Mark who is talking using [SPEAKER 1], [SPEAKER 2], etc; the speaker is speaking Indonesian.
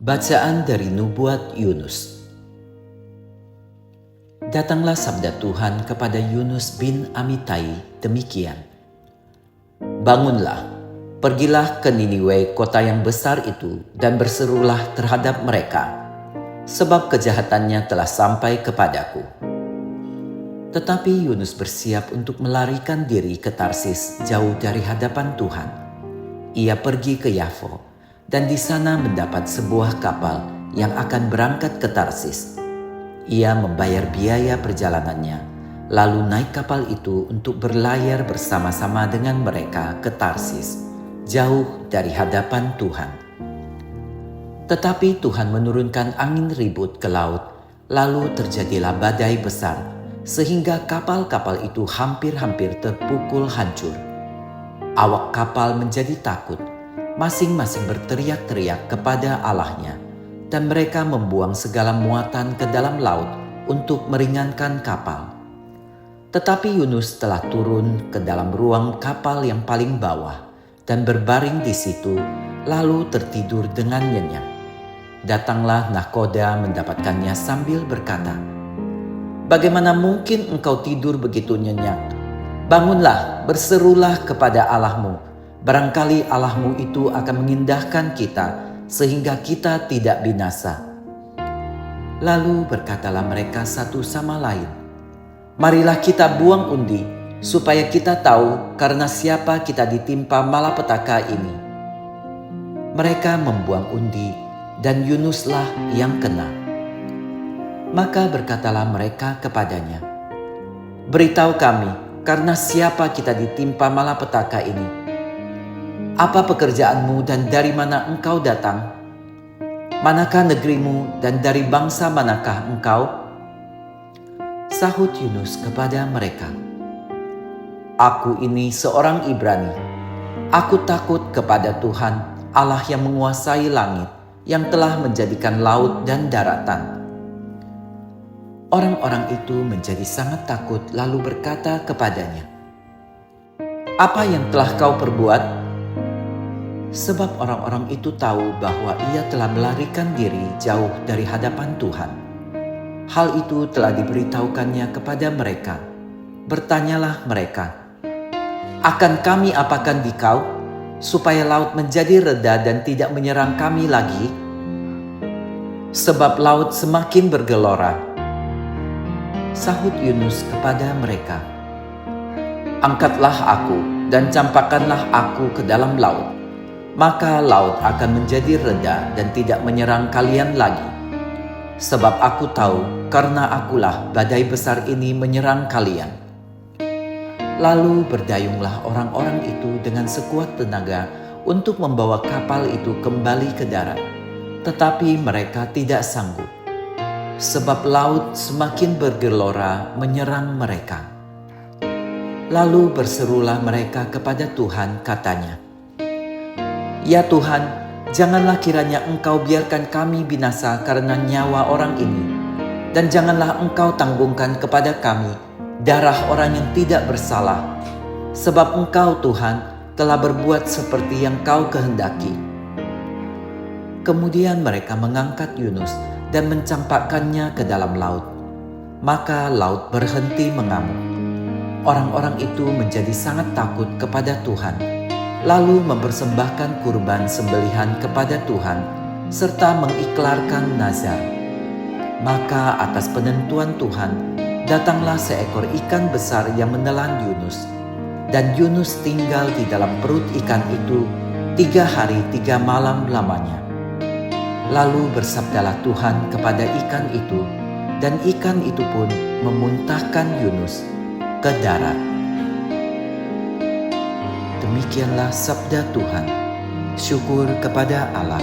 [SPEAKER 1] Bacaan dari Nubuat Yunus. Datanglah sabda Tuhan kepada Yunus bin Amitai demikian. Bangunlah, pergilah ke Niniwe, kota yang besar itu, dan berserulah terhadap mereka, sebab kejahatannya telah sampai kepadaku. Tetapi Yunus bersiap untuk melarikan diri ke Tarsis jauh dari hadapan Tuhan. Ia pergi ke Yafo, dan di sana mendapat sebuah kapal yang akan berangkat ke Tarsis. Ia membayar biaya perjalanannya, lalu naik kapal itu untuk berlayar bersama-sama dengan mereka ke Tarsis, jauh dari hadapan Tuhan. Tetapi Tuhan menurunkan angin ribut ke laut, lalu terjadilah badai besar, sehingga kapal-kapal itu hampir-hampir terpukul hancur. Awak kapal menjadi takut, masing-masing berteriak-teriak kepada Allahnya, dan mereka membuang segala muatan ke dalam laut untuk meringankan kapal. Tetapi Yunus telah turun ke dalam ruang kapal yang paling bawah dan berbaring di situ, lalu tertidur dengan nyenyak. Datanglah nahkoda mendapatkannya sambil berkata, "Bagaimana mungkin engkau tidur begitu nyenyak? Bangunlah, berserulah kepada Allahmu. Barangkali Allahmu itu akan mengindahkan kita, sehingga kita tidak binasa." Lalu berkatalah mereka satu sama lain, "Marilah kita buang undi, supaya kita tahu karena siapa kita ditimpa malapetaka ini." Mereka membuang undi, dan Yunuslah yang kena. Maka berkatalah mereka kepadanya, "Beritahu kami, karena siapa kita ditimpa malapetaka ini? Apa pekerjaanmu dan dari mana engkau datang? Manakah negerimu dan dari bangsa manakah engkau?" Sahut Yunus kepada mereka, "Aku ini seorang Ibrani. Aku takut kepada Tuhan, Allah yang menguasai langit, yang telah menjadikan laut dan daratan." Orang-orang itu menjadi sangat takut lalu berkata kepadanya, "Apa yang telah kau perbuat?" Sebab orang-orang itu tahu bahwa ia telah melarikan diri jauh dari hadapan Tuhan. Hal itu telah diberitahukannya kepada mereka. Bertanyalah mereka, "Akan kami apakan dikau, supaya laut menjadi reda dan tidak menyerang kami lagi? Sebab laut semakin bergelora." Sahut Yunus kepada mereka, "Angkatlah aku dan campakkanlah aku ke dalam laut, maka laut akan menjadi reda dan tidak menyerang kalian lagi. Sebab aku tahu karena akulah badai besar ini menyerang kalian." Lalu berdayunglah orang-orang itu dengan sekuat tenaga untuk membawa kapal itu kembali ke darat. Tetapi mereka tidak sanggup, sebab laut semakin bergelora menyerang mereka. Lalu berserulah mereka kepada Tuhan, katanya, "Ya Tuhan, janganlah kiranya Engkau biarkan kami binasa karena nyawa orang ini, dan janganlah Engkau tanggungkan kepada kami darah orang yang tidak bersalah, sebab Engkau Tuhan telah berbuat seperti yang Kau kehendaki." Kemudian mereka mengangkat Yunus dan mencampakkannya ke dalam laut. Maka laut berhenti mengamuk. Orang-orang itu menjadi sangat takut kepada Tuhan, lalu mempersembahkan kurban sembelihan kepada Tuhan, serta mengiklarkan nazar. Maka atas penentuan Tuhan, datanglah seekor ikan besar yang menelan Yunus, dan Yunus tinggal di dalam perut ikan itu 3 hari 3 malam lamanya. Lalu bersabdalah Tuhan kepada ikan itu, dan ikan itu pun memuntahkan Yunus ke darat. Demikianlah sabda Tuhan. Syukur kepada Allah.